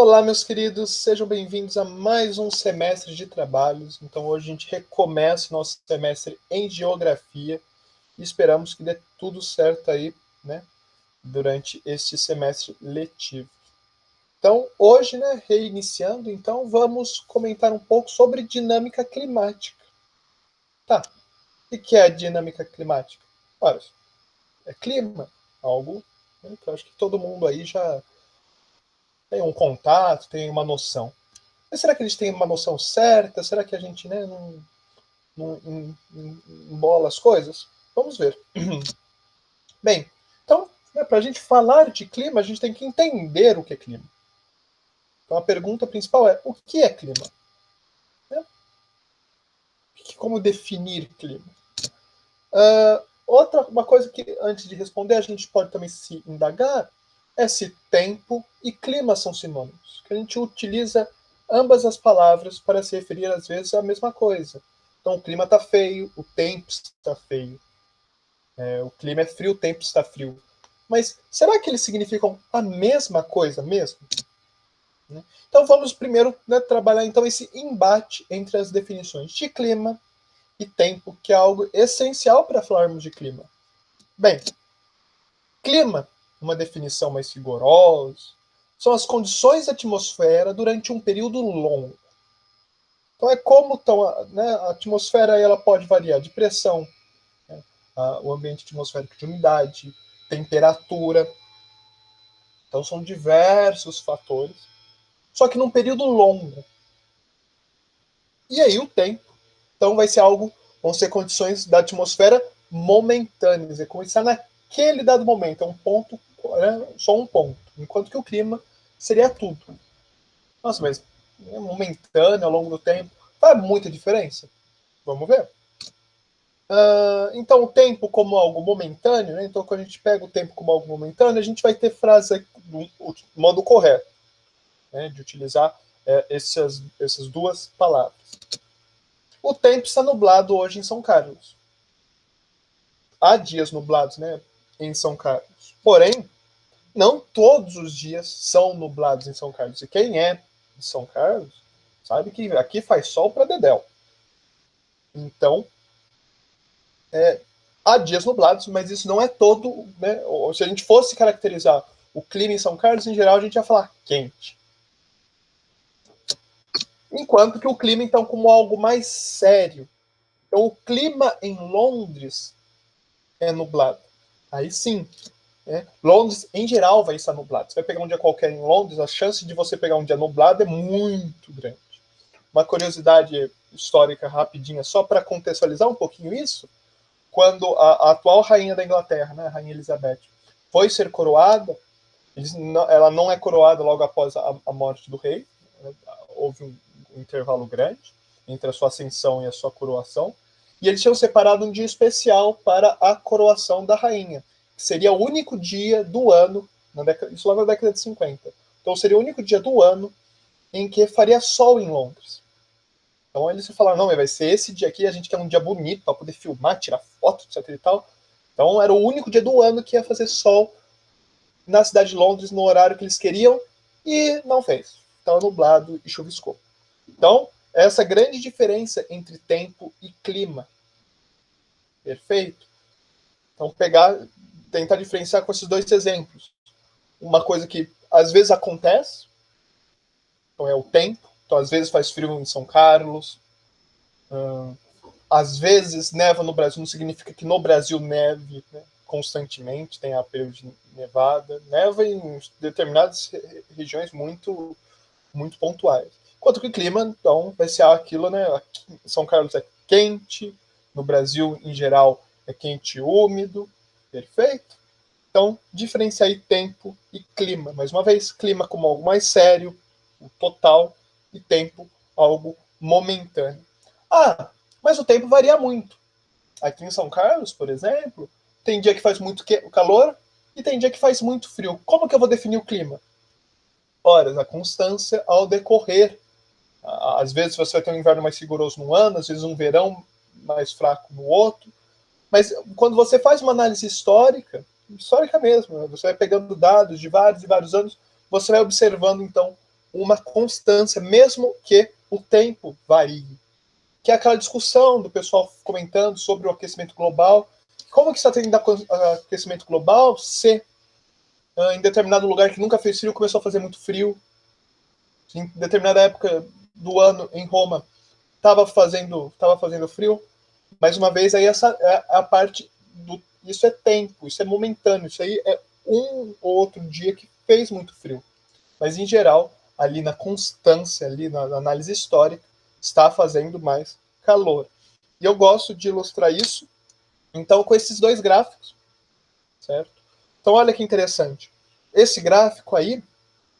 Olá, meus queridos, sejam bem-vindos a mais um semestre de trabalhos. Então, hoje a gente recomeça o nosso semestre em Geografia e esperamos que dê tudo certo aí, né, durante este semestre letivo. Então, hoje, né, reiniciando, então vamos comentar um pouco sobre dinâmica climática. Tá, o que é a dinâmica climática? Olha, é clima, algo, né, que eu acho que todo mundo aí já tem um contato, tem uma noção. Mas será que eles têm uma noção certa? Será que a gente, né, não embola as coisas? Vamos ver. Bem, então, né, para a gente falar de clima, a gente tem que entender o que é clima. Então a pergunta principal é: o que é clima? Né? Como definir clima? Uma coisa que, antes de responder, a gente pode também se indagar é se tempo e clima são sinônimos. Que a gente utiliza ambas as palavras para se referir, às vezes, à mesma coisa. Então, o clima está feio, o tempo está feio. O clima é frio, o tempo está frio. Mas será que eles significam a mesma coisa mesmo? Então, vamos primeiro, né, trabalhar então esse embate entre as definições de clima e tempo, que é algo essencial para falarmos de clima. Bem, clima, uma definição mais rigorosa, são as condições da atmosfera durante um período longo. Então é como né, a atmosfera ela pode variar de pressão, né, o ambiente atmosférico de umidade, temperatura. Então são diversos fatores, só que num período longo. E aí o tempo, então vai ser algo, vão ser condições da atmosfera momentâneas, é como está naquele dado momento, é um ponto, né, só um ponto, enquanto que o clima seria tudo. Nossa, mas é momentâneo ao longo do tempo, faz muita diferença? Vamos ver. Então, o tempo como algo momentâneo, né? Então, quando a gente pega o tempo como algo momentâneo, a gente vai ter frase do modo correto, né? De utilizar essas duas palavras. O tempo está nublado hoje em São Carlos. Há dias nublados, né, em São Carlos. Porém, não todos os dias são nublados em São Carlos. E quem é de São Carlos sabe que aqui faz sol para dedéu. Então, há dias nublados, mas isso não é todo, né? Se a gente fosse caracterizar o clima em São Carlos, em geral, a gente ia falar quente. Enquanto que o clima, então, como algo mais sério. Então, o clima em Londres é nublado. Aí sim, né? Londres, em geral, vai estar nublado. Você vai pegar um dia qualquer em Londres, a chance de você pegar um dia nublado é muito grande. Uma curiosidade histórica rapidinha, só para contextualizar um pouquinho isso, quando a atual rainha da Inglaterra, né, a rainha Elizabeth, foi ser coroada, ela não é coroada logo após a morte do rei, né, houve um intervalo grande entre a sua ascensão e a sua coroação, e eles tinham separado um dia especial para a coroação da rainha, que seria o único dia do ano, isso lá na década de 50. Então seria o único dia do ano em que faria sol em Londres. Então eles falaram, não, vai ser esse dia aqui, a gente quer um dia bonito para poder filmar, tirar foto, etc e tal. Então era o único dia do ano que ia fazer sol na cidade de Londres no horário que eles queriam e não fez. Estava nublado e chuviscou. Então, essa grande diferença entre tempo e clima. Perfeito? Então, tentar diferenciar com esses dois exemplos. Uma coisa que às vezes acontece, então é o tempo. Então, às vezes faz frio em São Carlos. Às vezes neva no Brasil, não significa que no Brasil neve, né, constantemente, tem a período de nevada. Neva em determinadas regiões muito, muito pontuais. Enquanto que o clima, então, vai ser aquilo, né? Aqui, São Carlos é quente, no Brasil, em geral, é quente e úmido. Perfeito? Então, diferenciar aí tempo e clima. Mais uma vez, clima como algo mais sério, o total, e tempo, algo momentâneo. Ah, mas o tempo varia muito. Aqui em São Carlos, por exemplo, tem dia que faz muito calor e tem dia que faz muito frio. Como que eu vou definir o clima? Ora, a constância ao decorrer. Às vezes você vai ter um inverno mais rigoroso num ano, às vezes um verão mais fraco no outro. Mas quando você faz uma análise histórica mesmo, você vai pegando dados de vários e vários anos, você vai observando, então, uma constância, mesmo que o tempo varie. Que é aquela discussão do pessoal comentando sobre o aquecimento global. Como que está tendo aquecimento global se em determinado lugar que nunca fez frio começou a fazer muito frio? Em determinada época do ano em Roma estava fazendo frio? Mais uma vez, aí essa é a parte do... Isso é tempo, isso é momentâneo, isso aí é um ou outro dia que fez muito frio. Mas, em geral, ali na constância, ali na análise histórica, está fazendo mais calor. E eu gosto de ilustrar isso, então, com esses dois gráficos, certo? Então, olha que interessante. Esse gráfico aí,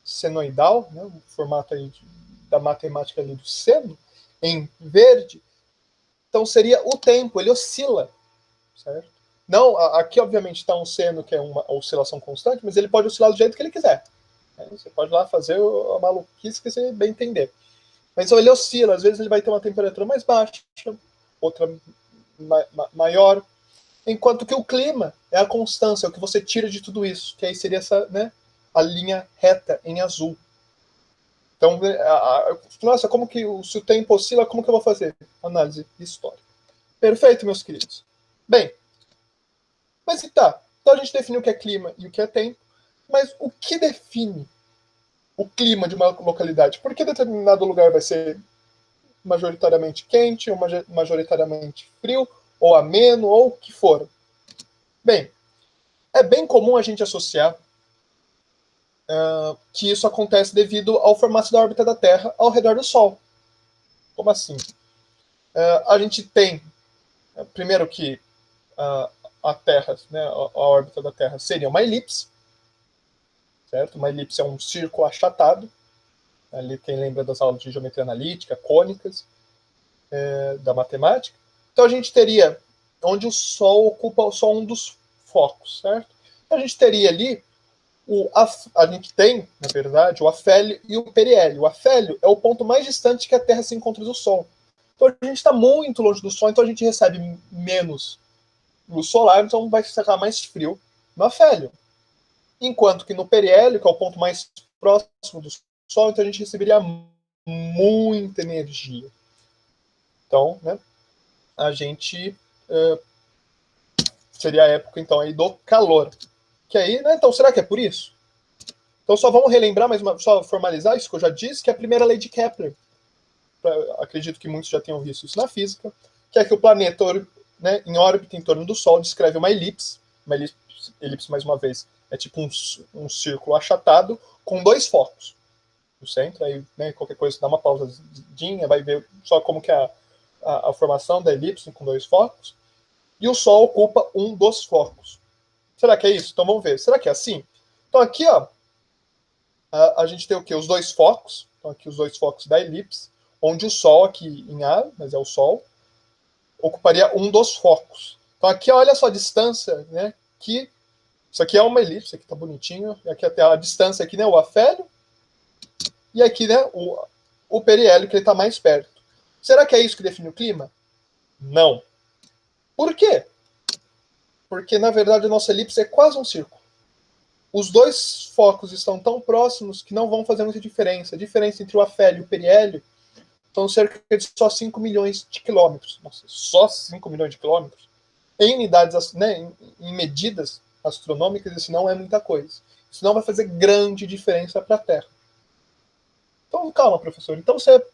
senoidal, né, o formato aí da matemática ali do seno, em verde, então seria o tempo, ele oscila, certo? Não, aqui obviamente está um seno que é uma oscilação constante, mas ele pode oscilar do jeito que ele quiser. Você pode lá fazer a maluquice que você bem entender. Mas ele oscila, às vezes ele vai ter uma temperatura mais baixa, outra maior, enquanto que o clima é a constância, é o que você tira de tudo isso, que aí seria essa, né, a linha reta em azul. Então, nossa, como que se o tempo oscila, como que eu vou fazer? Análise histórica. Perfeito, meus queridos. Bem, mas tá. Então a gente definiu o que é clima e o que é tempo, mas o que define o clima de uma localidade? Por que determinado lugar vai ser majoritariamente quente, ou majoritariamente frio, ou ameno, ou o que for? Bem, é bem comum a gente associar que isso acontece devido ao formato da órbita da Terra ao redor do Sol. Como assim? A gente tem, primeiro que a Terra, né, a órbita da Terra seria uma elipse, certo? Uma elipse é um círculo achatado. Ali quem lembra das aulas de geometria analítica, cônicas, da matemática. Então a gente teria onde o Sol ocupa só um dos focos, certo? A gente teria ali a gente tem, na verdade, o afélio e o periélio. O afélio é o ponto mais distante que a Terra se encontra do Sol. Então a gente está muito longe do Sol, então a gente recebe menos luz solar, então vai ficar mais frio no afélio. Enquanto que no periélio, que é o ponto mais próximo do Sol, então a gente receberia muita energia. Então, né, a gente seria a época então aí do calor. Que aí, né, então será que é por isso? Então só vamos relembrar, só formalizar isso que eu já disse, que é a primeira lei de Kepler. Acredito que muitos já tenham visto isso na física, que é que o planeta, né, em órbita em torno do Sol descreve uma elipse mais uma vez, é tipo um círculo achatado com dois focos no centro. Aí, né, qualquer coisa, dá uma pausadinha, vai ver só como que é a formação da elipse com dois focos. E o Sol ocupa um dos focos. Será que é isso? Então vamos ver. Será que é assim? Então aqui, ó, a gente tem o quê? Os dois focos. Então aqui os dois focos da elipse, onde o Sol, aqui em A, mas é o Sol, ocuparia um dos focos. Então aqui, olha só a distância, né? Que isso aqui é uma elipse, aqui tá bonitinho. E aqui até a distância aqui, né? O afélio. E aqui, né? O periélio, que ele está mais perto. Será que é isso que define o clima? Não. Por quê? Porque, na verdade, a nossa elipse é quase um círculo. Os dois focos estão tão próximos que não vão fazer muita diferença. A diferença entre o afélio e o periélio são cerca de só 5 milhões de quilômetros. Nossa, só 5 milhões de quilômetros? Em unidades, né, em medidas astronômicas, isso não é muita coisa. Isso não vai fazer grande diferença para a Terra. Então, calma, professor. Então você...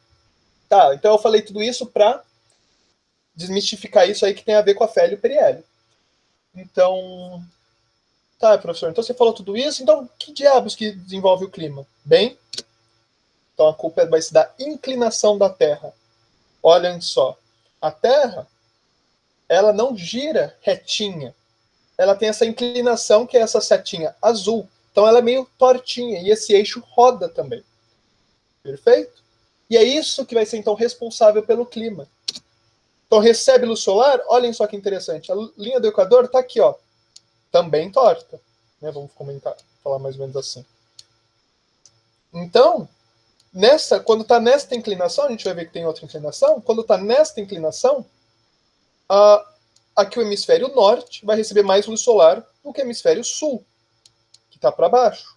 Tá, então eu falei tudo isso para desmistificar isso aí que tem a ver com afélio e periélio. Então... Tá, professor, então você falou tudo isso, então que diabos que desenvolve o clima? Bem, então a culpa vai ser da inclinação da Terra. Olhem só, a Terra, ela não gira retinha. Ela tem essa inclinação, que é essa setinha azul. Então ela é meio tortinha, e esse eixo roda também. Perfeito? E é isso que vai ser, então, responsável pelo clima. Então recebe luz solar, olhem só que interessante. A linha do Equador está aqui, ó, também torta. Né? Vamos falar mais ou menos assim. Então, quando está nesta inclinação, a gente vai ver que tem outra inclinação. Quando está nesta inclinação, aqui o hemisfério norte vai receber mais luz solar do que o hemisfério sul, que está para baixo.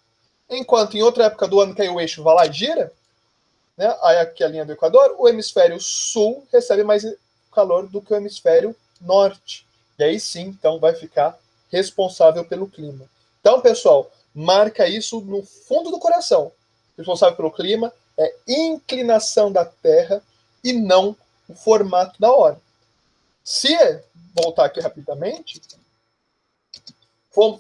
Enquanto em outra época do ano que aí o eixo vai lá e gira, né, aí aqui a linha do Equador, o hemisfério sul recebe mais calor do que o hemisfério norte. E aí sim, então, vai ficar responsável pelo clima. Então, pessoal, marca isso no fundo do coração. Responsável pelo clima é inclinação da Terra e não o formato da hora. Se voltar aqui rapidamente,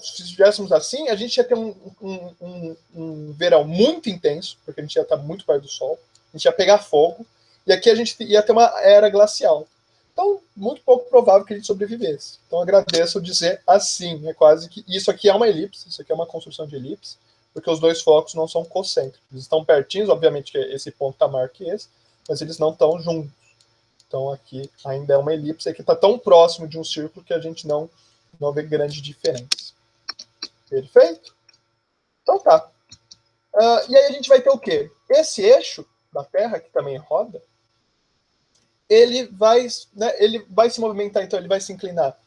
se estivéssemos assim, a gente ia ter um verão muito intenso, porque a gente ia estar muito perto do Sol, a gente ia pegar fogo, e aqui a gente ia ter uma era glacial. Então, muito pouco provável que a gente sobrevivesse. Então, agradeço dizer assim, é quase que... Isso aqui é uma elipse, isso aqui é uma construção de elipse, porque os dois focos não são concêntricos. Eles estão pertinhos, obviamente que esse ponto está maior que esse, mas eles não estão juntos. Então, aqui ainda é uma elipse, aqui está tão próximo de um círculo que a gente não vê grande diferença. Perfeito? Então tá. E aí a gente vai ter o quê? Esse eixo da Terra, que também roda, ele vai se movimentar, então ele vai se inclinar,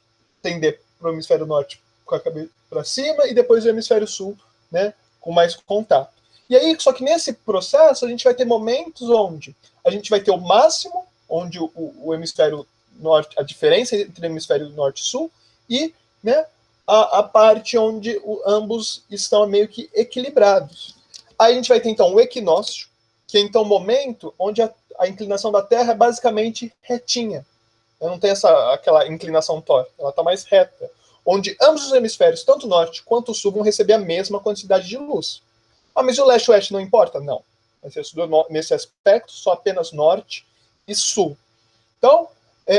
tender para o hemisfério norte com a cabeça para cima e depois o hemisfério sul, né, com mais contato. E aí, só que nesse processo a gente vai ter momentos onde a gente vai ter o máximo, onde o hemisfério norte, a diferença entre o hemisfério norte e sul, e, né, a parte onde ambos estão meio que equilibrados. Aí a gente vai ter então o equinócio, que é então o momento onde a inclinação da Terra é basicamente retinha. Não tem aquela inclinação torta, ela está mais reta. Onde ambos os hemisférios, tanto o norte quanto o sul, vão receber a mesma quantidade de luz. Ah, mas o leste-oeste não importa? Não. Nesse aspecto, só apenas norte e sul. Então,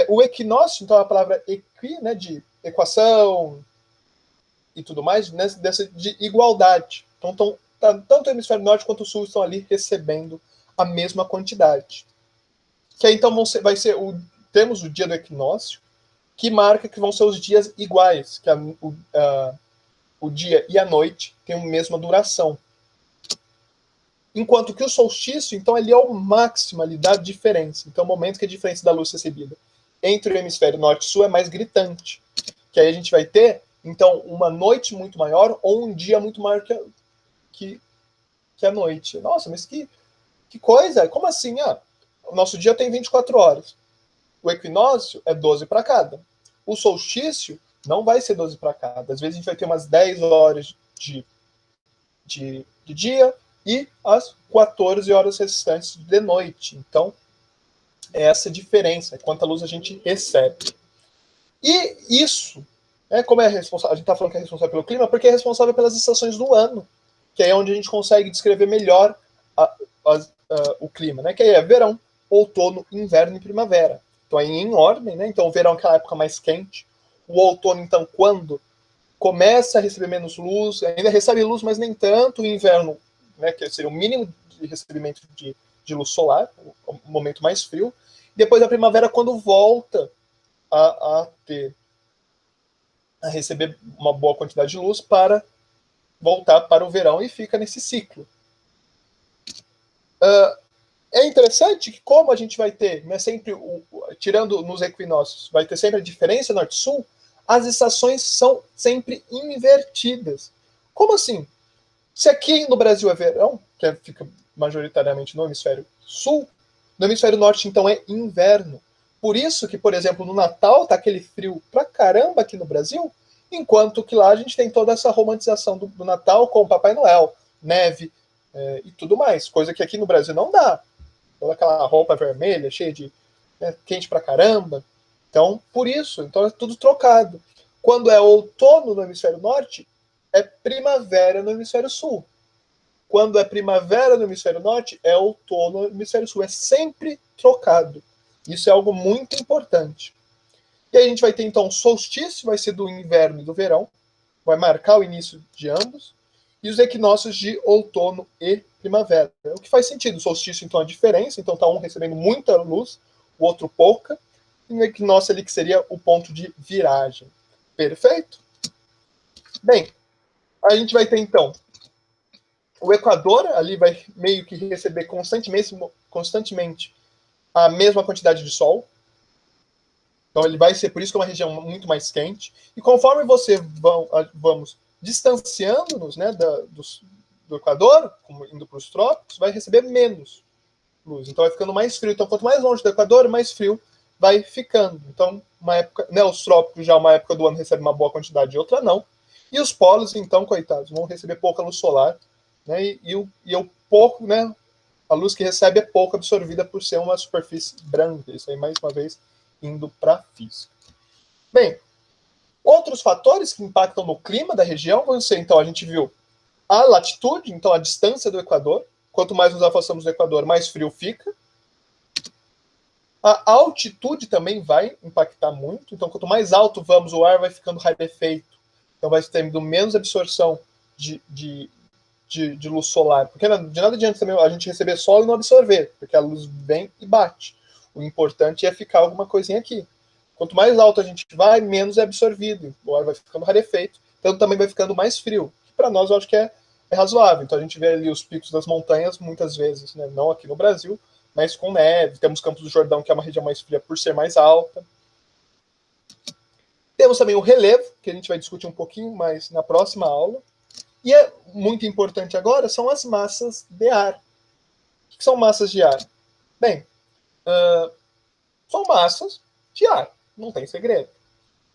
o equinócio, então a palavra equi, né, de equação e tudo mais, né, de igualdade. Então, tanto o hemisfério norte quanto o sul estão ali recebendo a mesma quantidade. Que aí, então, temos o dia do equinócio, que marca que vão ser os dias iguais, que o dia e a noite têm a mesma duração. Enquanto que o solstício, então, ele é o máximo ali da diferença. Então, o momento que a diferença da luz recebida entre o hemisfério norte e sul é mais gritante. Que aí a gente vai ter, então, uma noite muito maior ou um dia muito maior que a noite. Nossa, mas que coisa! Como assim? O nosso dia tem 24 horas. O equinócio é 12 para cada. O solstício não vai ser 12 para cada. Às vezes a gente vai ter umas 10 horas de dia e as 14 horas restantes de noite. Então, é essa diferença, é quanta luz a gente recebe. E isso, como é responsável, a gente está falando que é responsável pelo clima, porque é responsável pelas estações do ano, que é onde a gente consegue descrever melhor o clima, né? Que aí é verão, outono, inverno e primavera. Então, aí em ordem, né? Então, o verão é aquela época mais quente. O outono, então, quando começa a receber menos luz, ainda recebe luz, mas nem tanto. O inverno, né, que seria o mínimo de recebimento de luz solar, o momento mais frio. Depois a primavera, quando volta a receber uma boa quantidade de luz para voltar para o verão e fica nesse ciclo. É interessante que como a gente vai ter, né, sempre, tirando nos equinócios, vai ter sempre a diferença norte-sul, as estações são sempre invertidas. Como assim? Se aqui no Brasil é verão, que fica majoritariamente no hemisfério sul, no hemisfério norte, então, é inverno. Por isso que, por exemplo, no Natal tá aquele frio pra caramba aqui no Brasil, enquanto que lá a gente tem toda essa romantização do Natal com o Papai Noel, neve e tudo mais, coisa que aqui no Brasil não dá. Toda aquela roupa vermelha, cheia de quente pra caramba. Então, por isso, então é tudo trocado. Quando é outono no hemisfério norte, é primavera no hemisfério sul. Quando é primavera no hemisfério norte, é outono no hemisfério sul. É sempre trocado. Isso é algo muito importante. E aí a gente vai ter, então, o solstício, vai ser do inverno e do verão. Vai marcar o início de ambos. E os equinócios de outono e primavera. O que faz sentido. O solstício, então, é a diferença. Então, está um recebendo muita luz, o outro pouca. E no equinócio ali, que seria o ponto de viragem. Perfeito? Bem, a gente vai ter, então, o Equador ali vai meio que receber constantemente a mesma quantidade de sol. Então ele vai ser, por isso que é uma região muito mais quente. E conforme vamos distanciando-nos, né, do do Equador, como indo para os trópicos, vai receber menos luz. Então vai ficando mais frio. Então, quanto mais longe do Equador, mais frio vai ficando. Então, uma época, né, os trópicos já uma época do ano recebem uma boa quantidade e outra não. E os polos, então, coitados, vão receber pouca luz solar, né? E o pouco, né? A luz que recebe é pouco absorvida por ser uma superfície branca. Isso aí, mais uma vez, indo para a física. Bem, outros fatores que impactam no clima da região vão ser, então, a gente viu a latitude, então a distância do Equador. Quanto mais nos afastamos do Equador, mais frio fica. A altitude também vai impactar muito. Então, quanto mais alto vamos, o ar vai ficando rarefeito. Então, vai tendo menos absorção de luz solar. Porque de nada adianta também a gente receber sol e não absorver, porque a luz vem e bate. O importante é ficar alguma coisinha aqui. Quanto mais alto a gente vai, menos é absorvido. O ar vai ficando rarefeito. Então, também vai ficando mais frio. Para nós, eu acho que é razoável. Então, a gente vê ali os picos das montanhas muitas vezes, né? Não aqui no Brasil, mas com neve. Temos Campos do Jordão, que é uma região mais fria por ser mais alta. Temos também o relevo, que a gente vai discutir um pouquinho mais na próxima aula. E é muito importante agora são as massas de ar. O que são massas de ar? Bem, são massas de ar, não tem segredo.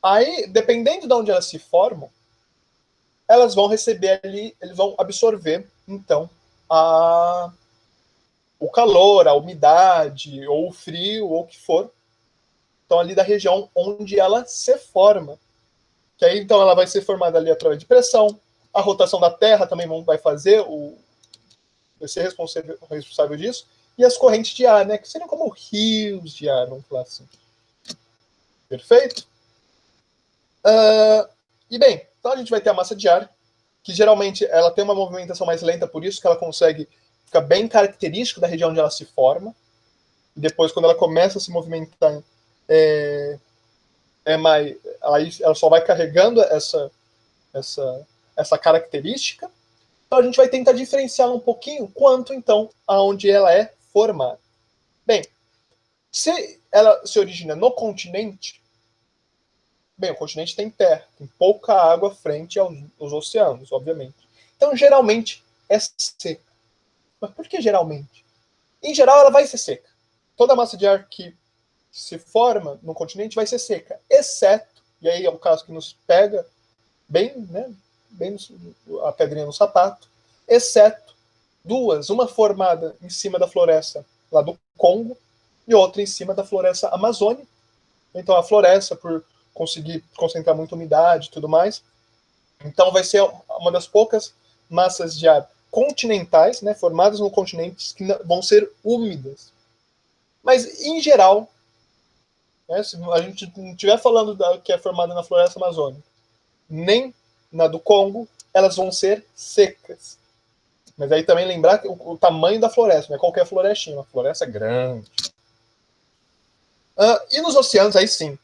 Aí, dependendo de onde elas se formam, elas vão receber ali, eles vão absorver, então, o calor, a umidade, ou o frio, ou o que for. Então, ali da região onde ela se forma. Que aí, então, ela vai ser formada ali através de pressão. A rotação da Terra também vai fazer vai ser responsável disso. E as correntes de ar, né? Que seriam como rios de ar, vamos falar assim. Perfeito? E bem, então a gente vai ter a massa de ar, que geralmente ela tem uma movimentação mais lenta, por isso que ela consegue ficar bem característico da região onde ela se forma. E depois, quando ela começa a se movimentar, ela só vai carregando essa característica. Então a gente vai tentar diferenciá-la um pouquinho quanto, então, aonde ela é formada. Bem, se ela se origina no continente, bem, o continente tem terra, tem pouca água frente aos oceanos, obviamente. Então, geralmente, é seca. Mas por que geralmente? Em geral, ela vai ser seca. Toda a massa de ar que se forma no continente vai ser seca, exceto, e aí é o caso que nos pega bem, né, bem a pedrinha no sapato, exceto duas, uma formada em cima da floresta lá do Congo e outra em cima da floresta amazônica. Então a floresta, por conseguir concentrar muita umidade e tudo mais, então vai ser uma das poucas massas de ar continentais, né, formadas no continente, que vão ser úmidas. Mas, em geral, né, se a gente não estiver falando da que é formada na floresta amazônica, nem na do Congo, elas vão ser secas. Mas aí também lembrar o tamanho da floresta, não é qualquer florestinha, uma floresta grande. E nos oceanos, aí sim.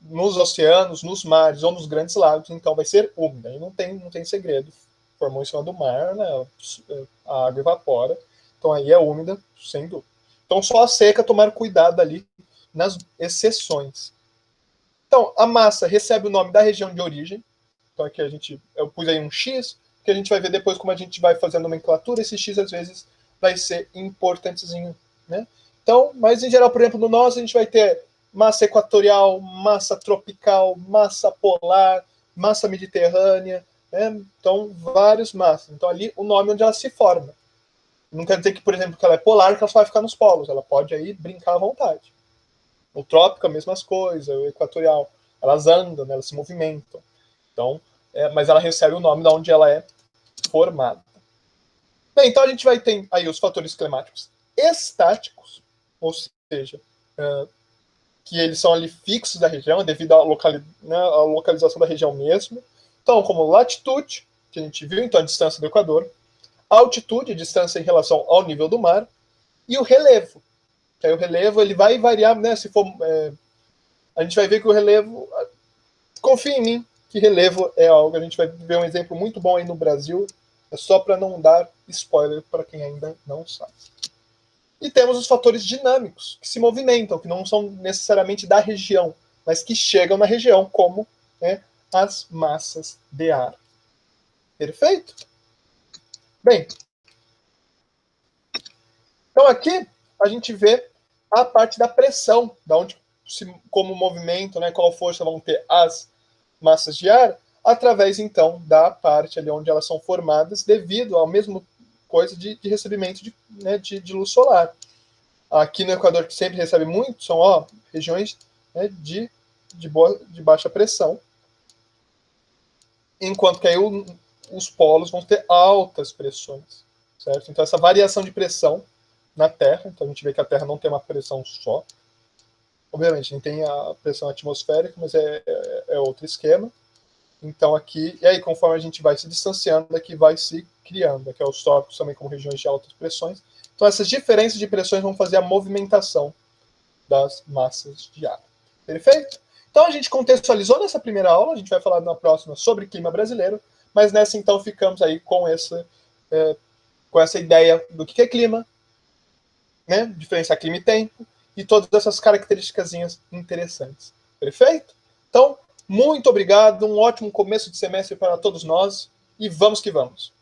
Nos oceanos, nos mares ou nos grandes lagos, então vai ser úmida. Aí não tem segredo. Formou em cima do mar, né, a água evapora. Então aí é úmida, sem dúvida. Então só a seca, tomar cuidado ali nas exceções. Então, a massa recebe o nome da região de origem. Então aqui eu pus aí um X, que a gente vai ver depois como a gente vai fazer a nomenclatura. Esse X às vezes vai ser importantezinho, né? Então, mas em geral, por exemplo, no nosso a gente vai ter massa equatorial, massa tropical, massa polar, massa mediterrânea, né? Então vários massas. Então ali o nome onde ela se forma. Não quer dizer que, por exemplo, que ela é polar, que ela só vai ficar nos polos. Ela pode aí brincar à vontade. O trópico, a mesma coisa. O equatorial, elas andam, né? Elas se movimentam. Então, mas ela recebe o nome de onde ela é formada. Bem, então a gente vai ter aí os fatores climáticos estáticos, ou seja, que eles são ali fixos da região, devido à localização da região mesmo. Então, como latitude, que a gente viu, então a distância do Equador, altitude, a distância em relação ao nível do mar, e o relevo. Que aí o relevo ele vai variar, né? Se for, a gente vai ver que o relevo, confia em mim, que relevo é algo, a gente vai ver um exemplo muito bom aí no Brasil, é só para não dar spoiler para quem ainda não sabe. E temos os fatores dinâmicos, que se movimentam, que não são necessariamente da região, mas que chegam na região, como, né, as massas de ar. Perfeito? Bem, então aqui a gente vê a parte da pressão, da onde, como movimento, né, qual força vão ter as massas de ar, através então da parte ali onde elas são formadas devido ao mesmo coisa de recebimento de luz solar. Aqui no Equador, que sempre recebe muito, são regiões, né, de baixa pressão, enquanto que aí os polos vão ter altas pressões, certo? Então essa variação de pressão na Terra, então a gente vê que a Terra não tem uma pressão só, obviamente a gente tem a pressão atmosférica, mas é outro esquema. Então aqui, e aí conforme a gente vai se distanciando, aqui vai se criando, aqui é os trópicos também como regiões de altas pressões. Então essas diferenças de pressões vão fazer a movimentação das massas de ar. Perfeito? Então a gente contextualizou nessa primeira aula, a gente vai falar na próxima sobre clima brasileiro, mas nessa então ficamos aí com essa ideia do que é clima, né? Diferenciar clima e tempo, e todas essas características interessantes. Perfeito? Então, muito obrigado, um ótimo começo de semestre para todos nós, e vamos que vamos!